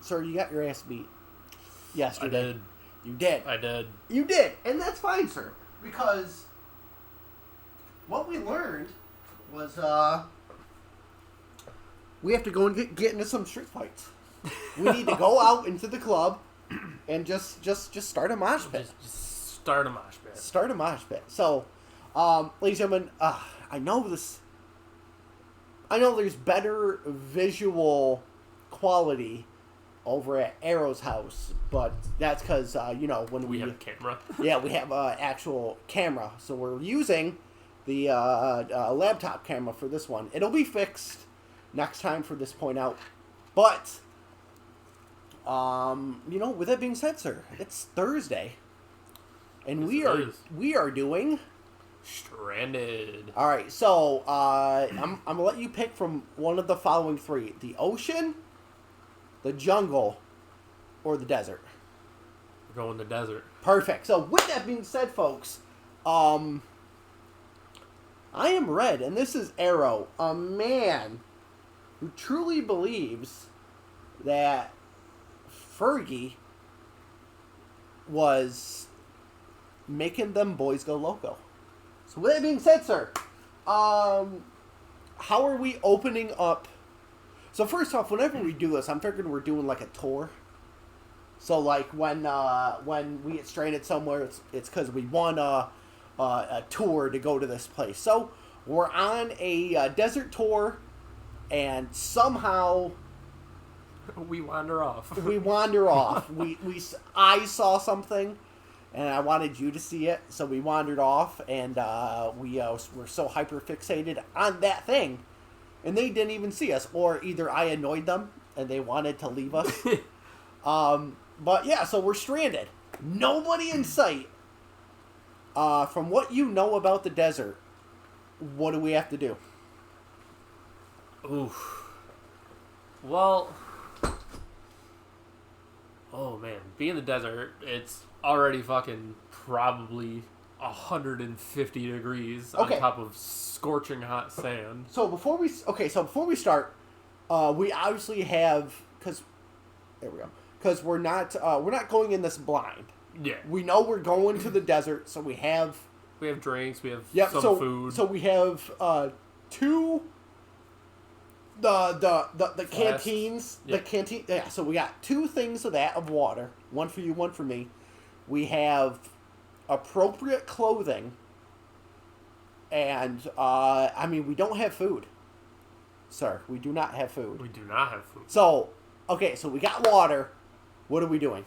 sir, you got your ass beat yesterday. I did. You did. I did. You did, and that's fine, sir, because what we learned was we have to go and get into some street fights. We need to go out into the club and just start a mosh pit. Just start a mosh pit. Start a mosh pit. So, ladies and gentlemen, I know there's better visual quality over at Arrow's house, but that's because, when we have a camera. Yeah, we have an actual camera. So we're using the laptop camera for this one. It'll be fixed next time for this point out. But, with that being said, sir, it's Thursday. And yes, we are doing Stranded. All right, so I'm gonna let you pick from one of the following three: the ocean, the jungle, or the desert. We're going to the desert. Perfect. So with that being said, folks, I am Red, and this is Arrow, a man who truly believes that Fergie was making them boys go loco. So with that being said, sir, how are we opening up? So first off, whenever we do this, I'm figuring we're doing like a tour. So like when we get stranded somewhere, it's because we want a tour to go to this place. So we're on a desert tour, and somehow we wander off. I saw something, and I wanted you to see it, so we wandered off, and we were so hyper fixated on that thing, and they didn't even see us, or either I annoyed them and they wanted to leave us. But yeah, so we're stranded, nobody in sight. From what you know about the desert, what do we have to do? Oof. Well, oh man, being in the desert, it's already fucking probably 150 degrees on top of scorching hot sand. So before we start, we obviously have because we're not going in this blind. Yeah, we know we're going to the desert, so we have drinks, we have food. So we have two. The canteens, yeah. The canteen. Yeah, so we got two things of water, one for you, one for me. We have appropriate clothing, and we don't have food, sir. We do not have food. We do not have food. So, okay, so we got water. What are we doing?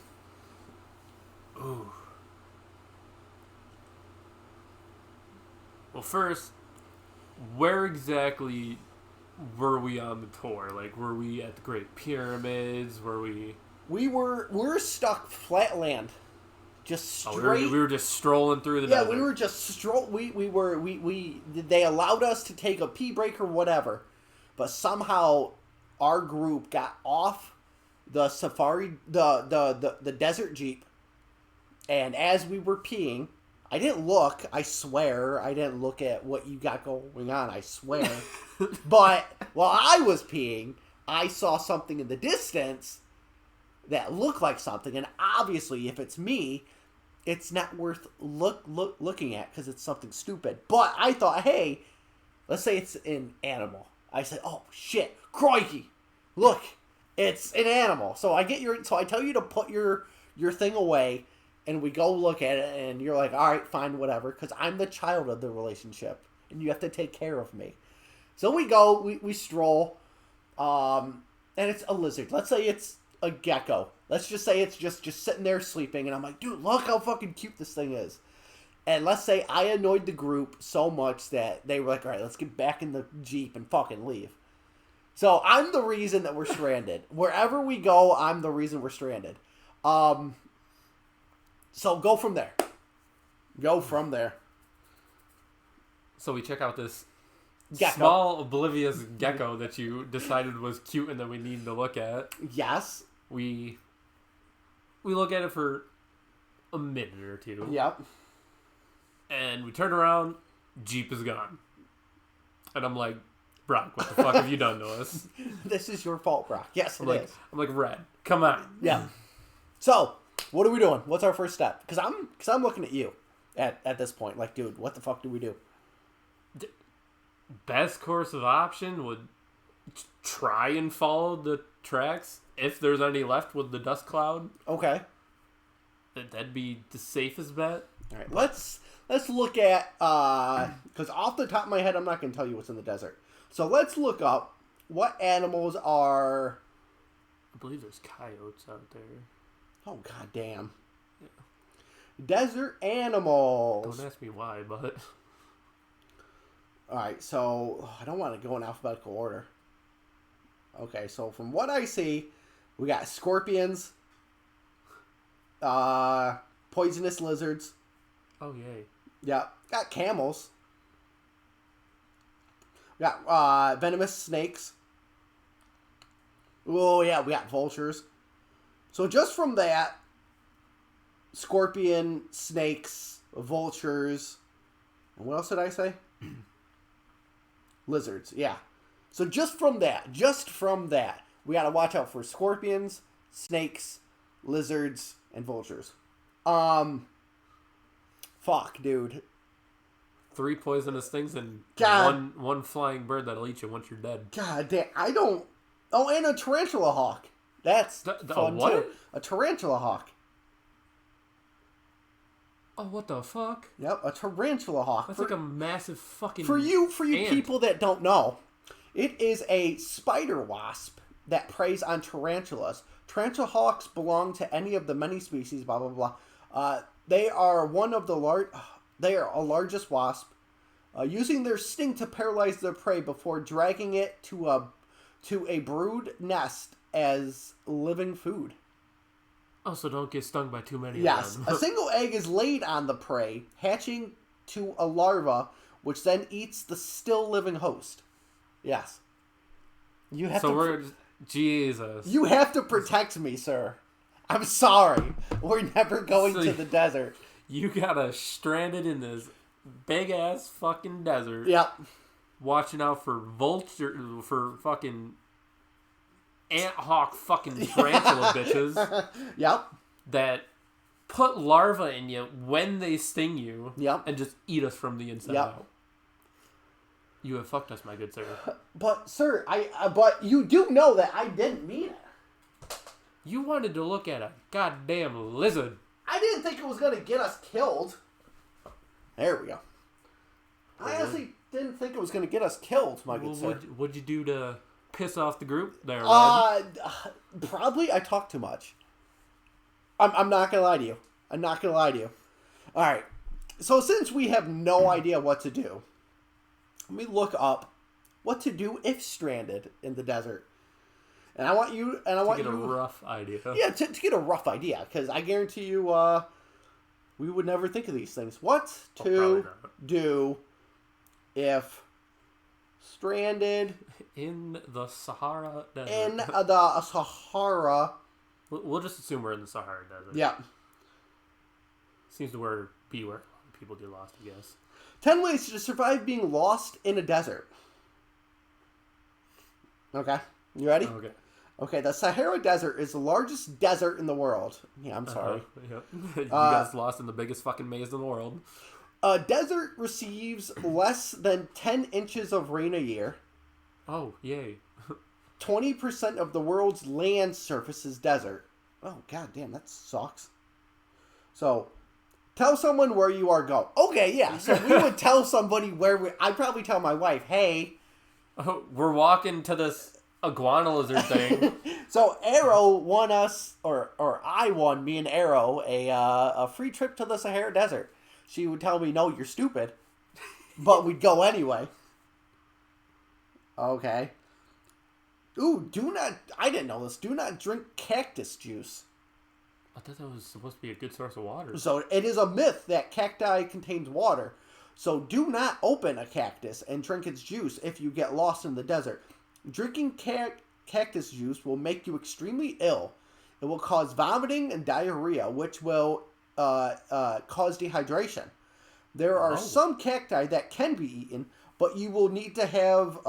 Ooh. Well, first, where exactly were we on the tour? Like, were we at the Great Pyramids? Were we? We're stuck flatland, just straight. We were just strolling through the desert. Yeah, we were just they allowed us to take a pee break or whatever, but somehow our group got off the safari, the desert jeep, and as we were peeing, I didn't look. I swear, I didn't look at what you got going on. I swear. But while I was peeing, I saw something in the distance that looked like something, and obviously, if it's me, it's not worth looking at because it's something stupid. But I thought, hey, let's say it's an animal. I said, oh shit, crikey, look, it's an animal. So I tell you to put your thing away. And we go look at it, and you're like, all right, fine, whatever, because I'm the child of the relationship, and you have to take care of me. So we go, we stroll, and it's a lizard. Let's say it's a gecko. Let's just say it's just sitting there sleeping, and I'm like, dude, look how fucking cute this thing is. And let's say I annoyed the group so much that they were like, all right, let's get back in the Jeep and fucking leave. So I'm the reason that we're stranded. Wherever we go, I'm the reason we're stranded. So go from there. So we check out this Gecko. small, oblivious gecko that you decided was cute and that we needed to look at. Yes. We look at it for a minute or two. Yep. And we turn around, Jeep is gone. And I'm like, Brock, what the fuck have you done to us? This is your fault, Brock. Yes, it is. I'm like, Red, come on. Yeah. So, what are we doing? What's our first step? Because I'm looking at you at this point. Like, dude, what the fuck do we do? Best course of option would try and follow the tracks if there's any left with the dust cloud. Okay. That'd be the safest bet. All right. Let's look at because off the top of my head, I'm not going to tell you what's in the desert. So let's look up what animals are. I believe there's coyotes out there. Oh, god damn. Yeah. Desert animals. Don't ask me why, but... Alright, so I don't want to go in alphabetical order. Okay, so from what I see, we got scorpions, poisonous lizards. Oh, yay. Yeah, got camels. We got venomous snakes. Oh, yeah, we got vultures. So just from that, scorpion, snakes, vultures, and what else did I say? Lizards, yeah. So just from that, we got to watch out for scorpions, snakes, lizards, and vultures. Fuck, dude. 3 poisonous things and one flying bird that'll eat you once you're dead. God damn, I don't... Oh, and a tarantula hawk. That's fun, what? too. A tarantula hawk. Oh, what the fuck? Yep, a tarantula hawk. That's like a massive fucking For you ant. people that don't know, it is a spider wasp that preys on tarantulas. Tarantula hawks belong to any of the many species, blah, blah, blah. They are they are a largest wasp, using their sting to paralyze their prey before dragging it to a brood nest as living food. Oh, so don't get stung by too many Yes. of them. A single egg is laid on the prey, hatching to a larva, which then eats the still living host. Yes. You have Jesus. You have to protect me, sir. I'm sorry. We're never going to the desert. You got us stranded in this big-ass fucking desert. Yep. Watching out for for fucking ant hawk fucking tarantula bitches. Yep. That put larvae in you when they sting you. Yep. And just eat us from the inside out. You have fucked us, my good sir. But, sir, but you do know that I didn't mean it. You wanted to look at a goddamn lizard. I didn't think it was going to get us killed. There we go. I honestly didn't think it was going to get us killed, my good sir. What'd you do to piss off the group there, probably I talk too much. I'm not going to lie to you. I'm not going to lie to you. All right. So since we have no idea what to do, let me look up what to do if stranded in the desert. And I want you... to get a rough idea. Yeah, to get a rough idea. Because I guarantee you, we would never think of these things. What to do if stranded... in the Sahara Desert. In the Sahara... We'll just assume we're in the Sahara Desert. Yeah. Seems to be where people get lost, I guess. 10 ways to survive being lost in a desert. Okay. You ready? Okay. Okay, the Sahara Desert is the largest desert in the world. Yeah, I'm sorry. Yep. You guys lost in the biggest fucking maze in the world. A desert receives less than 10 inches of rain a year. Oh, yay. 20% of the world's land surface is desert. Oh, god damn, that sucks. So, tell someone where you are going. Okay, yeah, so we would tell somebody I'd probably tell my wife, hey... Oh, we're walking to this iguana lizard thing. So Arrow won us, or I won, me and Arrow, a free trip to the Sahara Desert. She would tell me, no, you're stupid. But we'd go anyway. Okay. Ooh, I didn't know this, do not drink cactus juice. I thought that was supposed to be a good source of water. So it is a myth that cacti contains water. So do not open a cactus and drink its juice if you get lost in the desert. Drinking cactus juice will make you extremely ill. It will cause vomiting and diarrhea, which will cause dehydration. There are some cacti that can be eaten, but you will need to have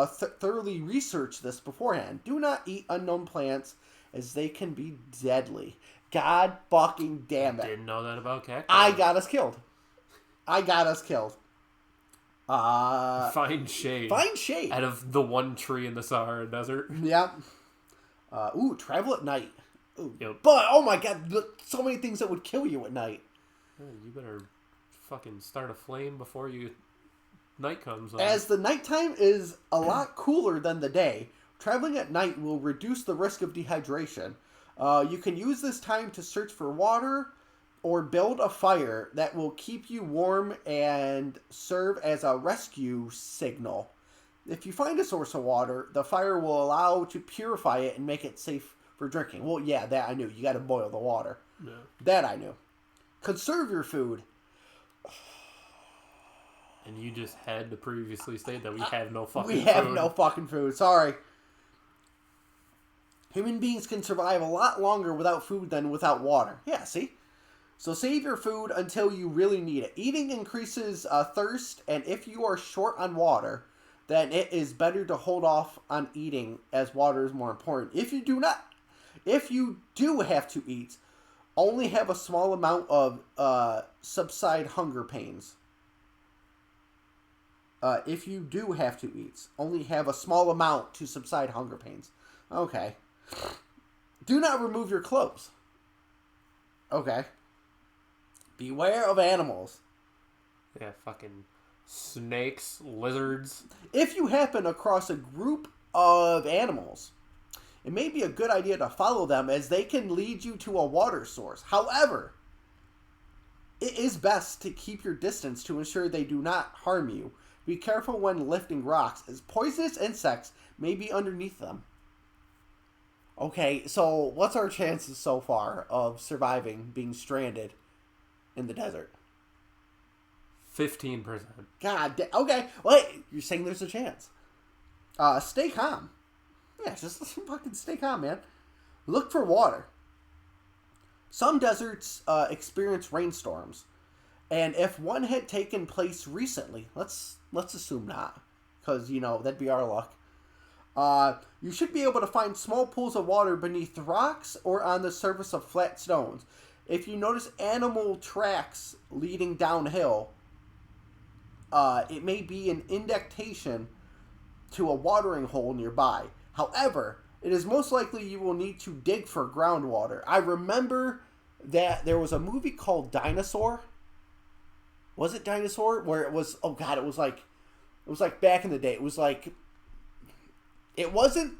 thoroughly researched this beforehand. Do not eat unknown plants, as they can be deadly. God fucking damn it. Didn't know that about cacti. I got us killed. Find shade. Find shade. Out of the one tree in the Sahara Desert. Yep. Travel at night. Ooh. Yep. But, oh my god, so many things that would kill you at night. You better fucking start a flame before night comes on. As the nighttime is a lot cooler than the day, traveling at night will reduce the risk of dehydration. You can use this time to search for water or build a fire that will keep you warm and serve as a rescue signal. If you find a source of water, the fire will allow to purify it and make it safe for drinking. Well, yeah, that I knew. You got to boil the water. Yeah. That I knew. Conserve your food. And you just had to previously state that we have no fucking food. We have no fucking food. Sorry. Human beings can survive a lot longer without food than without water. Yeah, see? So save your food until you really need it. Eating increases thirst, and if you are short on water, then it is better to hold off on eating, as water is more important. If you do have to eat, only have a small amount of subside hunger pains. If you do have to eat, only have a small amount to subside hunger pains. Okay. Do not remove your clothes. Okay. Beware of animals. Yeah, fucking snakes, lizards. If you happen across a group of animals, it may be a good idea to follow them, as they can lead you to a water source. However, it is best to keep your distance to ensure they do not harm you. Be careful when lifting rocks, as poisonous insects may be underneath them. Okay, so what's our chances so far of surviving being stranded in the desert? 15%. Okay, wait, you're saying there's a chance. Stay calm. Yeah, just fucking stay calm, man. Look for water. Some deserts experience rainstorms, and if one had taken place recently, let's assume not, because, that'd be our luck. You should be able to find small pools of water beneath rocks or on the surface of flat stones. If you notice animal tracks leading downhill, it may be an indication to a watering hole nearby. However, it is most likely you will need to dig for groundwater. I remember that there was a movie called Dinosaur. Was it Dinosaur? Where it was, oh god, it was like back in the day. It was like, it wasn't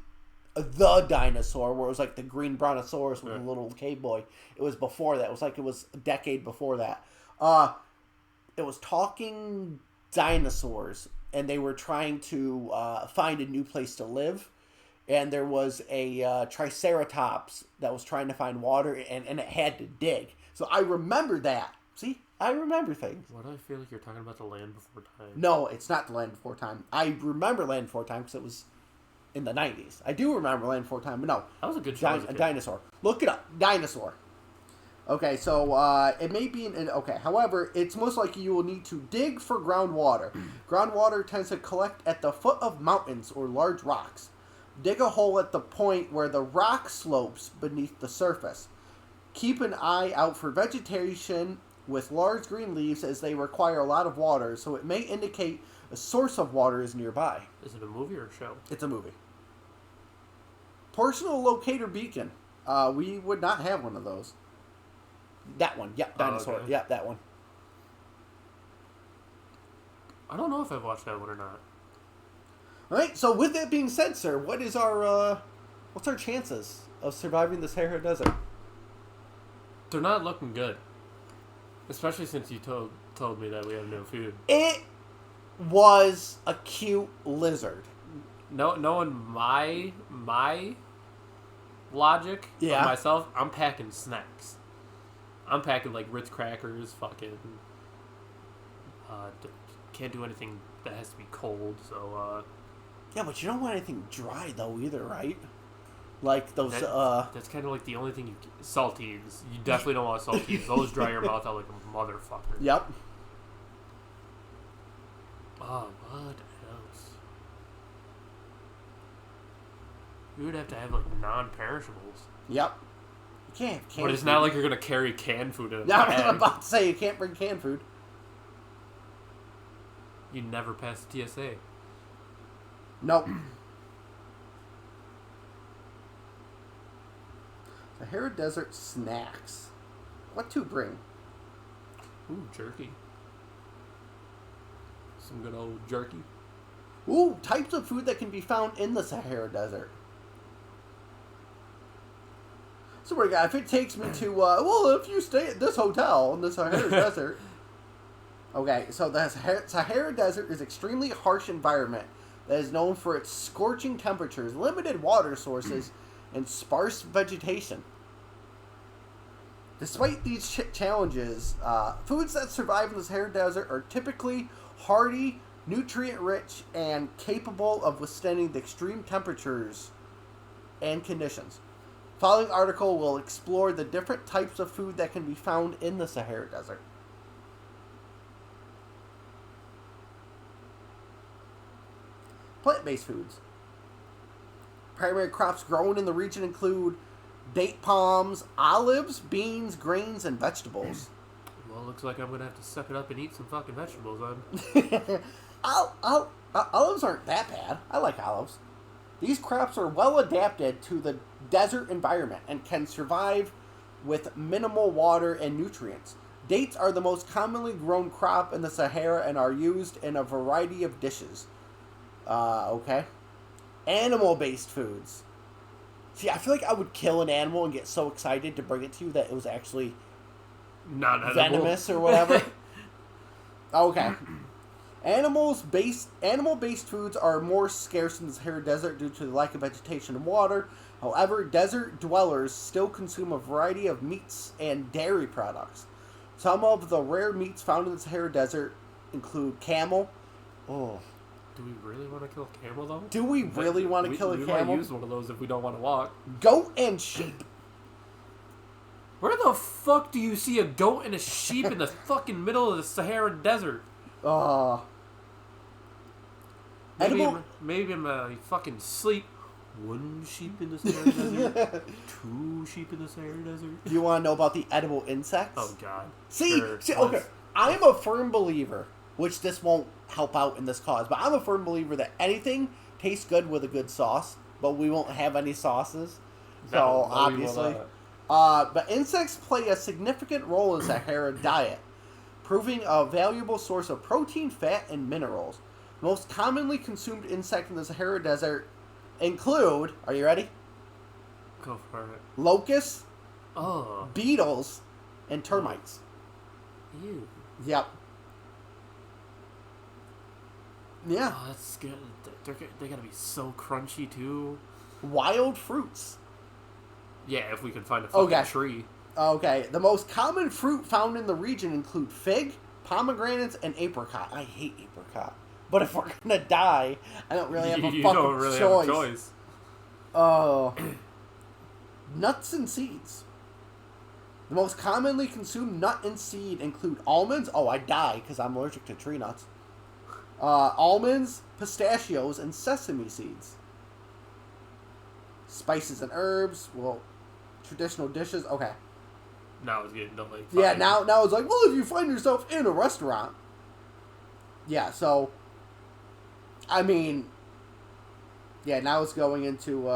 the dinosaur where it was like the green brontosaurus with a little cave boy. It was before that. It was a decade before that. It was talking dinosaurs, and they were trying to find a new place to live. And there was a triceratops that was trying to find water, and it had to dig. So I remember that. See? I remember things. Why do I feel like you're talking about The Land Before Time? No, it's not The Land Before Time. I remember Land Before Time because it was in the 90s. I do remember Land Before Time, but no. That was a good show. A dinosaur. Look it up. Dinosaur. Okay, so it may be okay. However, it's most likely you will need to dig for groundwater. Groundwater tends to collect at the foot of mountains or large rocks. Dig a hole at the point where the rock slopes beneath the surface. Keep an eye out for vegetation with large green leaves, as they require a lot of water, so it may indicate a source of water is nearby. Is it a movie or a show? It's a movie. Personal locator beacon. We would not have one of those. That one. Yep, dinosaur. Okay. Yep, that one. I don't know if I've watched that one or not. All right, so with that being said, sir, what's our chances of surviving the Sahara Desert? They're not looking good. Especially since you told me that we have no food. It was a cute lizard. Knowing my logic of myself, I'm packing snacks. I'm packing like Ritz crackers, fucking. Can't do anything that has to be cold, so. Yeah, but you don't want anything dry though either, right? Like those. That's kind of like the only thing saltines. You definitely don't want saltines. Those dry your mouth out like a motherfucker. Yep. Oh, what else? You would have to have, like, non-perishables. Yep. You can't have canned But it's food. not like you're going to carry canned food in a No, I bag. was about to say, you can't bring canned food. You never pass the TSA. Nope. Sahara Desert snacks. What to bring? Ooh, jerky. Some good old jerky. Ooh, types of food that can be found in the Sahara Desert. So what do we got? If it takes me to, well, if you stay at this hotel in the Sahara Desert. Okay, so the Sahara Desert is an extremely harsh environment that is known for its scorching temperatures, limited water sources, and sparse vegetation. Despite these challenges, foods that survive in the Sahara Desert are typically hardy, nutrient-rich, and capable of withstanding the extreme temperatures and conditions. The following article will explore the different types of food that can be found in the Sahara Desert. Plant-based foods. Primary crops grown in the region include date palms, olives, beans, grains, and vegetables. Well, looks like I'm going to have to suck it up and eat some fucking vegetables, then. Olives aren't that bad. I like olives. These crops are well adapted to the desert environment and can survive with minimal water and nutrients. Dates are the most commonly grown crop in the Sahara and are used in a variety of dishes. Okay. Animal-based foods. See, I feel like I would kill an animal and get so excited to bring it to you that it was actually Not venomous or whatever. Okay. Animal-based foods are more scarce in the Sahara Desert due to the lack of vegetation and water. However, desert dwellers still consume a variety of meats and dairy products. Some of the rare meats found in the Sahara Desert include camel. Oh. Do we really want to kill a camel, though? Do we really want to kill a We camel? might use one of those if we don't want to walk. Goat and sheep. Where the fuck do you see a goat and a sheep in the fucking middle of the Sahara Desert? Maybe in my fucking sleep. One sheep in the Sahara Desert. Two sheep in the Sahara Desert. You want to know about the edible insects? Oh, God. See, okay. I am a firm believer, which this won't help out in this cause, but I'm a firm believer that anything tastes good with a good sauce, but we won't have any sauces. So, obviously. But insects play a significant role in Sahara diet, proving a valuable source of protein, fat, and minerals. Most commonly consumed insect in the Sahara Desert include, are you ready? Go for it. Locusts, Oh. beetles, and termites. Ew. Yep. Yeah. Oh, that's good. They gotta be so crunchy, too. Wild fruits. Yeah, if we could find a fucking tree. Okay. The most common fruit found in the region include fig, pomegranates, and apricot. I hate apricot. But if we're gonna die, I don't really have a you fucking don't really choice. have a choice. Nuts and seeds. The most commonly consumed nut and seed include almonds. Oh, I die because I'm allergic to tree nuts. Almonds, pistachios, and sesame seeds. Spices and herbs. Well, traditional dishes. Okay. Now it's getting to like. Yeah, now it's like, well, if you find yourself in a restaurant. Yeah, so. I mean. Yeah, now it's going into.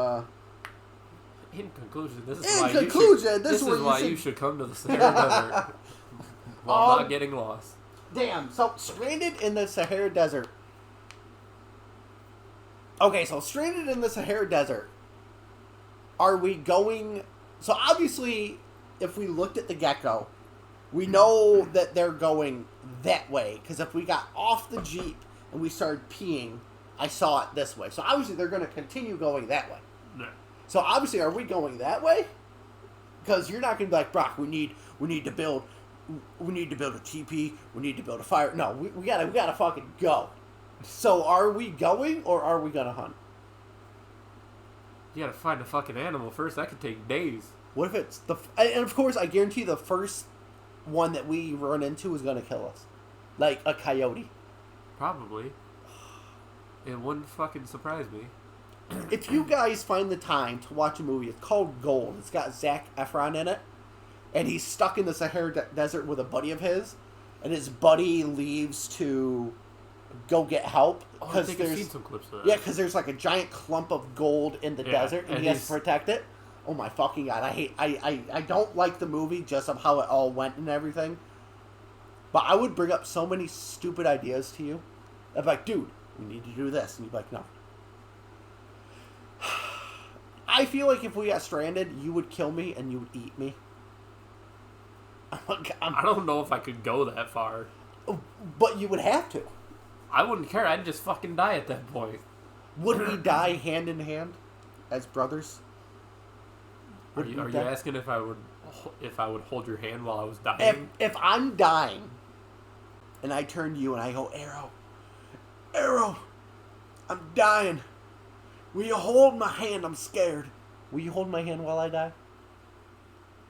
In conclusion, this is why you should come to the Sahara Desert while not getting lost. Damn, so stranded in the Sahara Desert. Okay, so stranded in the Sahara Desert. Are we going... So obviously, if we looked at the get-go, we know that they're going that way. Because if we got off the Jeep and we started peeing, I saw it this way. So obviously they're going to continue going that way. No. So obviously, are we going that way? Because you're not going to be like, Brock, we need to build a teepee. We need to build a fire. No, we gotta fucking go. So are we going or are we gonna hunt? You gotta find a fucking animal first. That could take days. What if it's and of course I guarantee the first one that we run into is gonna kill us, like a coyote. Probably. It wouldn't fucking surprise me. if you guys find the time to watch a movie, it's called Gold. It's got Zac Efron in it, and he's stuck in the Sahara Desert with a buddy of his, and his buddy leaves to go get help. Oh, I think I've seen some clips of that. Yeah, because there's like a giant clump of gold in the desert, and he has to protect it. Oh my fucking god! I don't like the movie just of how it all went and everything. But I would bring up so many stupid ideas to you. I'd be like, dude, we need to do this, and you'd be like, no. I feel like if we got stranded, you would kill me and you would eat me. I don't know if I could go that far. But you would have to. I wouldn't care. I'd just fucking die at that point. Would we die hand in hand as brothers? Are you asking if I would hold your hand while I was dying? If I'm dying, and I turn to you and I go, Arrow, I'm dying. Will you hold my hand? I'm scared. Will you hold my hand while I die?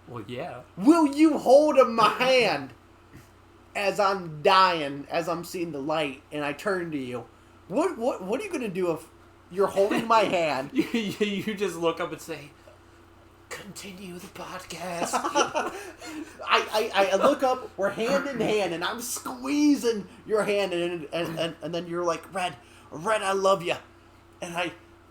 Well, yeah. Will you hold my hand as I'm dying, as I'm seeing the light, and I turn to you? What are you going to do if you're holding my hand? You just look up and say, continue the podcast. I look up, we're hand in hand, and I'm squeezing your hand, and then you're like, Red, I love you. And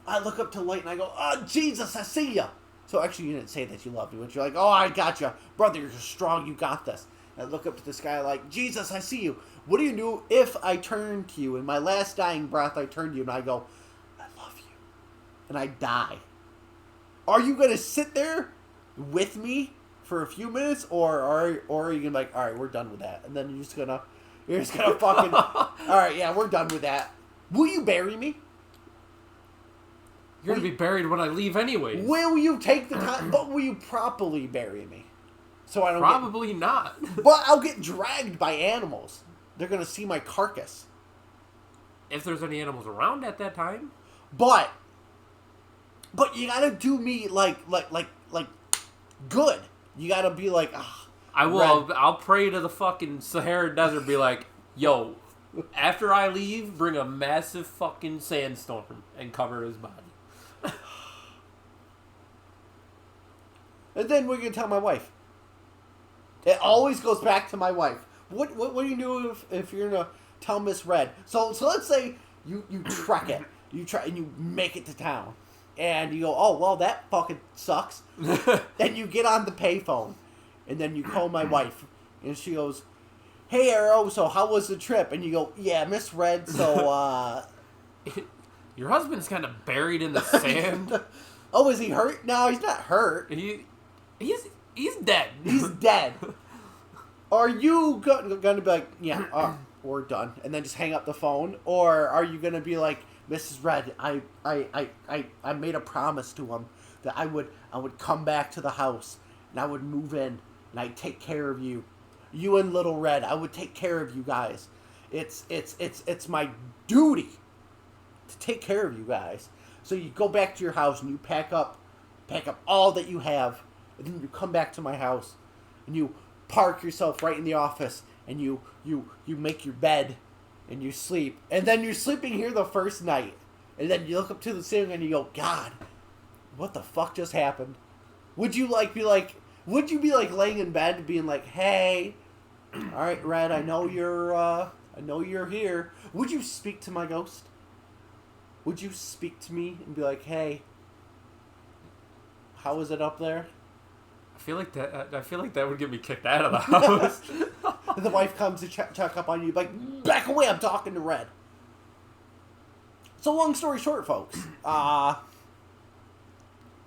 I look up to the light, and I go, oh, Jesus, I see you. So actually, you didn't say that you loved me, but you're like, oh, I got you. Brother, you're strong, you got this. And I look up to the sky like, Jesus, I see you. What do you do if I turn to you, in my last dying breath, I turn to you, and I go, I love you. And I die. Are you going to sit there with me for a few minutes, or are you going to be like, all right, we're done with that? And then you're just going to fucking, all right, yeah, we're done with that. Will you bury me? You're going to be buried when I leave anyways. Will you take the time, but will you properly bury me? So I don't Probably not. But I'll get dragged by animals. They're going to see my carcass. If there's any animals around at that time. But you gotta do me like good. You gotta be like, I will. Red. I'll pray to the fucking Sahara Desert. Be like, yo, after I leave, bring a massive fucking sandstorm and cover his body. And then we're gonna tell my wife. It always goes back to my wife. What do you do if you're gonna tell Miss Red? So let's say you truck it. You try and you make it to town. And you go, oh, well, that fucking sucks. Then you get on the payphone. And then you call my wife. And she goes, hey, Arrow, so how was the trip? And you go, yeah, Miss Red, so, Your husband's kind of buried in the sand. Oh, is he hurt? No, he's not hurt. He's dead. He's dead. Are you going to be like, yeah, we're done, and then just hang up the phone? Or are you going to be like, Mrs. Red, I made a promise to him that I would come back to the house and I would move in and I'd take care of you. You and Little Red, I would take care of you guys. It's my duty to take care of you guys. So you go back to your house and you pack up all that you have, and then you come back to my house and you park yourself right in the office and you make your bed. And you sleep. And then you're sleeping here the first night. And then you look up to the ceiling and you go, God, what the fuck just happened? Would you be like laying in bed being like, hey, all right, Red, I know you're here. Would you speak to my ghost? Would you speak to me and be like, hey, how is it up there? I feel like that would get me kicked out of the house. The wife comes to check up on you, like, back away, I'm talking to Red. So long story short, folks,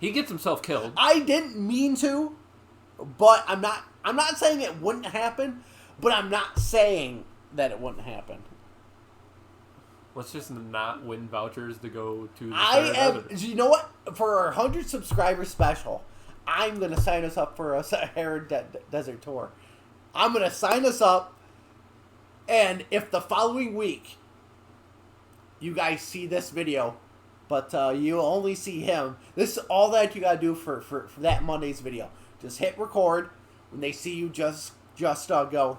he gets himself killed. I didn't mean to, but I'm not saying it wouldn't happen, but I'm not saying that it wouldn't happen. Let's just not win vouchers to go to the Sahara. You know what? For our 100 subscriber special, I'm going to sign us up for a Sahara Desert tour. I'm going to sign us up, and if the following week you guys see this video, but you only see him, this is all that you got to do for that Monday's video. Just hit record. When they see you, just go.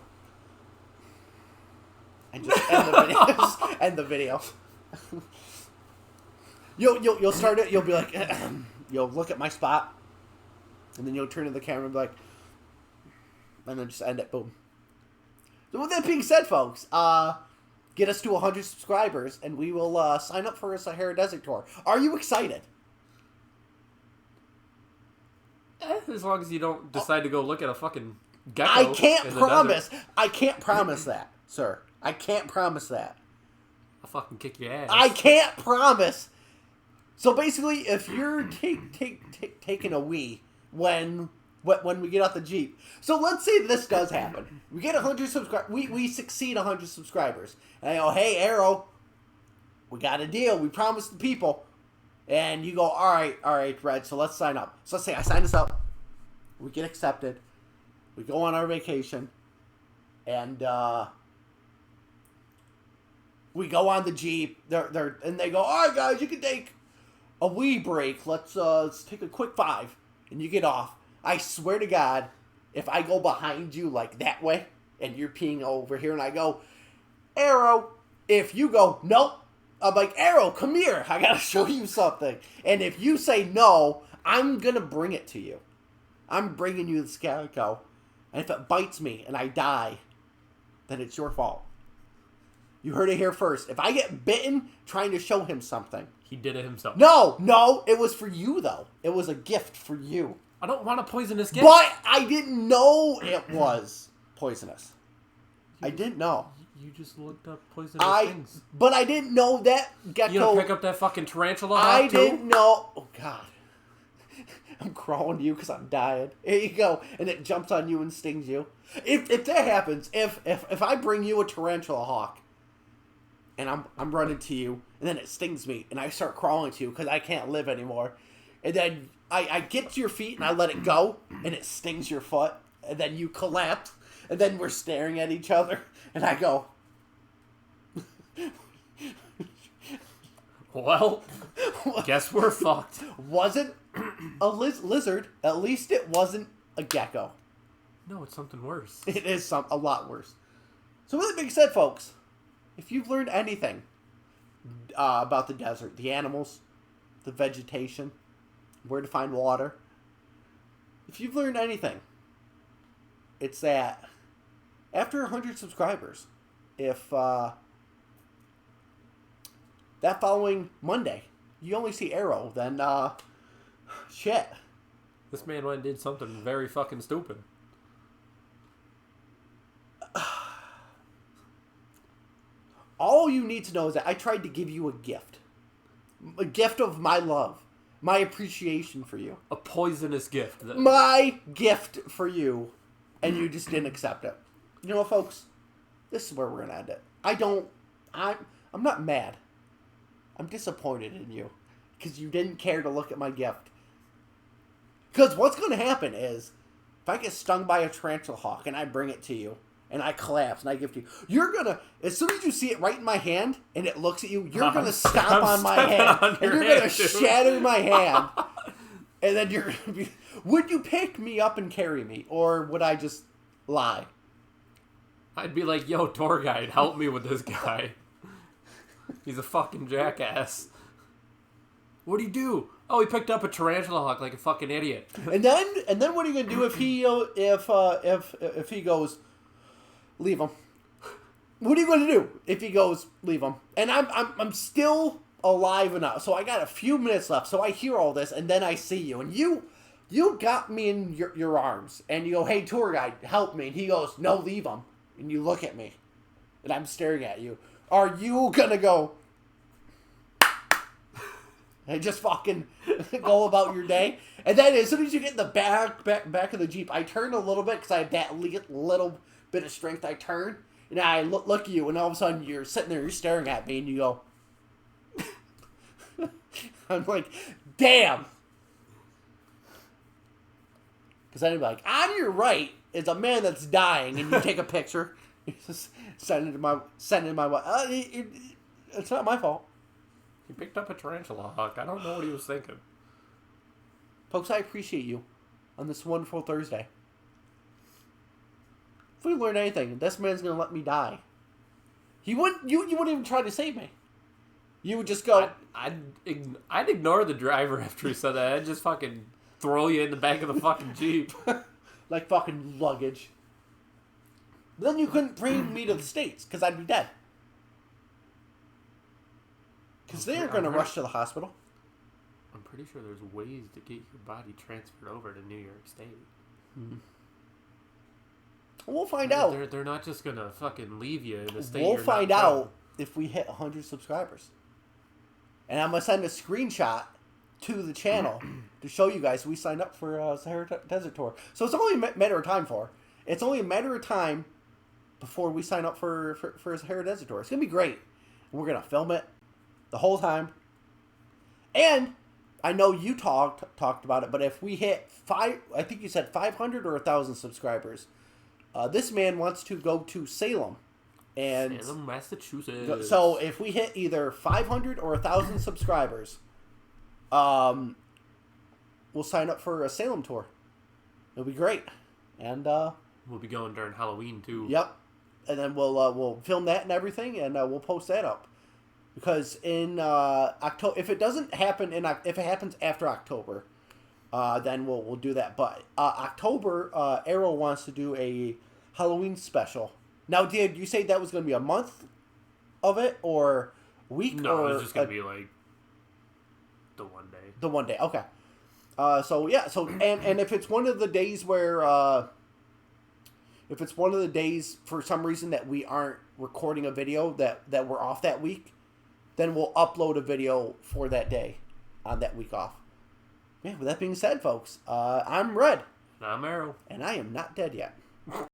And just end the video. Just end the video. You'll start it. You'll be like, you'll look at my spot, and then you'll turn to the camera and be like, and then just end it. Boom. So with that being said, folks, get us to 100 subscribers, and we will sign up for a Sahara Desert tour. Are you excited? As long as you don't decide to go look at a fucking gecko. I can't promise. I can't promise that, sir. I can't promise that. I'll fucking kick your ass. I can't promise. So basically, if you're taking a wee when we get off the Jeep. So let's say this does happen. We get 100 subscribers. We succeed 100 subscribers. And I go, hey, Arrow, we got a deal. We promised the people. And you go, all right, Red, so let's sign up. So let's say I sign us up. We get accepted. We go on our vacation. And we go on the Jeep. And they go, all right, guys, you can take a wee break. Let's take a quick 5. And you get off. I swear to God, if I go behind you like that way, and you're peeing over here, and I go, Arrow, if you go, nope, I'm like, Arrow, come here. I got to show you something. And if you say no, I'm going to bring it to you. I'm bringing you the gecko. And if it bites me and I die, then it's your fault. You heard it here first. If I get bitten trying to show him something. He did it himself. No, it was for you, though. It was a gift for you. I don't want a poisonous gift. But I didn't know it was poisonous. I didn't know. You just looked up poisonous things. But I didn't know that gecko. You gonna pick up that fucking tarantula? I didn't know. Oh, God. I'm crawling to you because I'm dying. Here you go. And it jumps on you and stings you. If that happens, if I bring you a tarantula hawk, and I'm running to you, and then it stings me, and I start crawling to you because I can't live anymore, and then I get to your feet and I let it go, and it stings your foot, and then you collapse, and then we're staring at each other, and I go, well, guess we're fucked. Wasn't a lizard. At least it wasn't a gecko. No, it's something worse. It is a lot worse. So with that being said, folks, if you've learned anything about the desert, the animals, the vegetation, where to find water, if you've learned anything, it's that after 100 subscribers, if that following Monday you only see Arrow, then shit. This man went and did something very fucking stupid. All you need to know is that I tried to give you a gift of my love, my appreciation for you. A poisonous gift. My gift for you, and you just didn't accept it. You know what, folks? This is where we're going to end it. I'm not mad. I'm disappointed in you because you didn't care to look at my gift. Because what's going to happen is, if I get stung by a tarantula hawk and I bring it to you, and I collapse and I give it to you, you're going to, as soon as you see it right in my hand and it looks at you, you're going to stomp on my hand. And you're going to shatter my hand. And then you're going to be, would you pick me up and carry me? Or would I just lie? I'd be like, yo, tour guide, help me with this guy. He's a fucking jackass. What'd he do? Oh, he picked up a tarantula hawk like a fucking idiot. And then what are you gonna do if he goes, leave him? What are you gonna do if he goes, leave him? And I'm still alive enough, so I got a few minutes left. So I hear all this, and then I see you, and you got me in your arms, and you go, hey, tour guide, help me. And he goes, no, leave him. And you look at me, and I'm staring at you. Are you gonna go and just fucking go about your day? And then as soon as you get in the back of the Jeep, I turn a little bit because I have that little bit of strength. I turn, and I look at you, and all of a sudden you're sitting there, you're staring at me, and you go, I'm like, damn. Because I'd be like, on your right is a man that's dying, and you take a picture. You just send it to my it's not my fault. He picked up a tarantula hawk. I don't know what he was thinking. Folks, I appreciate you on this wonderful Thursday. If we learn anything, this man's gonna let me die. You wouldn't even try to save me. You would just go. I'd ignore the driver after he said that. I'd just fucking throw you in the back of the fucking Jeep. Like fucking luggage. Then you couldn't bring me to the States because I'd be dead. Because they're going to rush to the hospital. I'm pretty sure there's ways to get your body transferred over to New York State. We'll find out. They're not just going to fucking leave you in a state. We'll find out if we hit 100 subscribers. And I'm going to send a screenshot to the channel to show you guys we signed up for Sahara Desert Tour. So it's only a matter of time It's only a matter of time before we sign up for Sahara Desert Tour. It's going to be great. We're going to film it the whole time. And I know you talked about it, but if we hit I think you said 500 or 1,000 subscribers, this man wants to go to Salem. And Salem, Massachusetts. So if we hit either 500 or 1,000 subscribers, we'll sign up for a Salem tour. It'll be great. And we'll be going during Halloween too. Yep. And then we'll film that and everything, and we'll post that up. Because in October, if it doesn't happen if it happens after October, then we'll do that. But October, Arrow wants to do a Halloween special. Now, did you say that was going to be a month of it or week? No, it's just going to be like the one day. The one day, okay. So yeah, and if it's one of the days where if it's one of the days for some reason that we aren't recording a video that we're off that week, then we'll upload a video for that day on that week off. Yeah, with that being said, folks, I'm Red. I'm Arrow. And I am not dead yet.